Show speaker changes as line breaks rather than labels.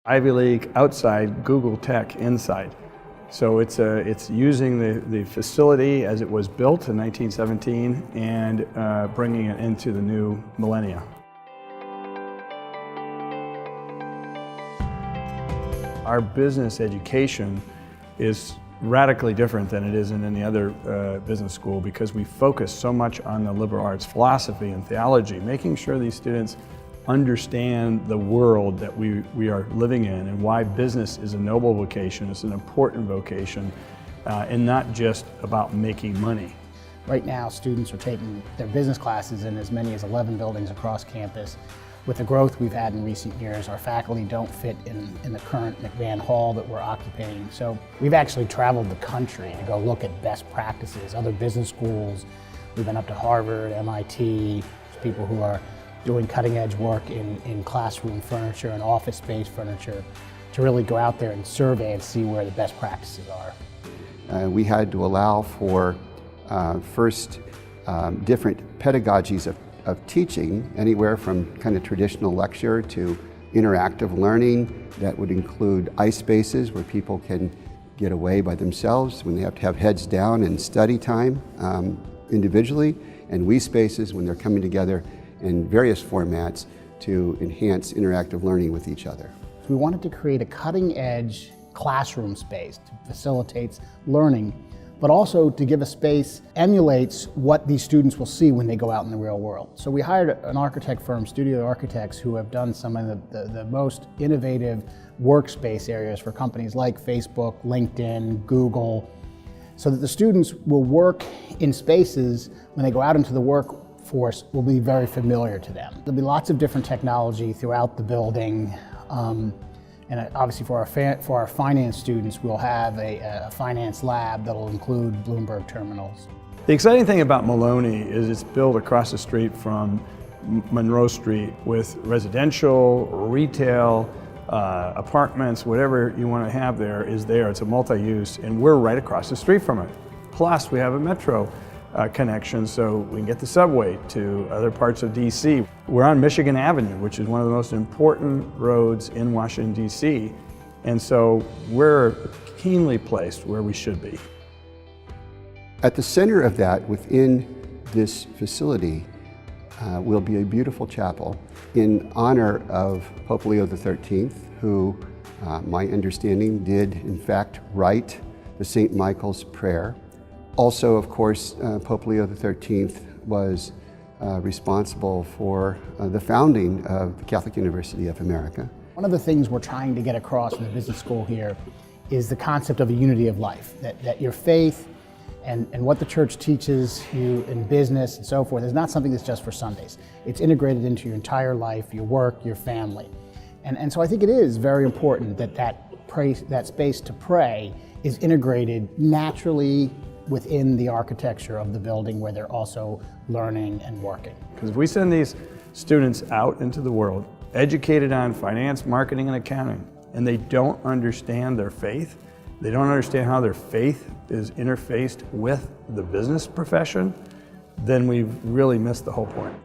Ivy League outside, Google Tech inside. So it's using the facility as it was built in 1917 and bringing it into the new millennia. Our business education is radically different than it is in any other business school because we focus so much on the liberal arts philosophy and theology, making sure these students understand the world that we are living in and why business is a noble vocation, it's an important vocation, and not just about making money.
Right now, students are taking their business classes in as many as 11 buildings across campus. With the growth we've had in recent years, our faculty don't fit in the current McMahon Hall that we're occupying. So we've actually traveled the country to go look at best practices, other business schools. We've been up to Harvard, MIT, people who are doing cutting-edge work in classroom furniture and office space furniture to really go out there and survey and see where the best practices are.
We had to allow for first different pedagogies of teaching, anywhere from kind of traditional lecture to interactive learning that would include ice spaces where people can get away by themselves when they have to have heads down and study time individually, and we spaces when they're coming together in various formats to enhance interactive learning with each other.
We wanted to create a cutting-edge classroom space to facilitate learning, but also to give a space emulates what these students will see when they go out in the real world. So we hired an architect firm, Studio Architects, who have done some of the most innovative workspace areas for companies like Facebook, LinkedIn, Google, so that the students will work in spaces when they go out into the workforce will be very familiar to them. There'll be lots of different technology throughout the building. And obviously for our finance students, we'll have a finance lab that'll include Bloomberg terminals.
The exciting thing about Maloney is it's built across the street from Monroe Street with residential, retail, apartments, whatever you want to have there is there. It's a multi-use, and we're right across the street from it. Plus, we have a metro connection, so we can get the subway to other parts of DC. We're on Michigan Avenue, which is one of the most important roads in Washington, DC, and so we're keenly placed where we should be.
At the center of that, within this facility, will be a beautiful chapel in honor of Pope Leo XIII, who, my understanding, did in fact write the St. Michael's Prayer. Also, of course, Pope Leo XIII was responsible for the founding of the Catholic University of America.
One of the things we're trying to get across in the business school here is the concept of a unity of life, that your faith and what the church teaches you in business and so forth is not something that's just for Sundays. It's integrated into your entire life, your work, your family. And so I think it is very important that space to pray is integrated naturally within the architecture of the building where they're also learning and working.
Because if we send these students out into the world, educated on finance, marketing, and accounting, and they don't understand their faith, they don't understand how their faith is interfaced with the business profession, then we've really missed the whole point.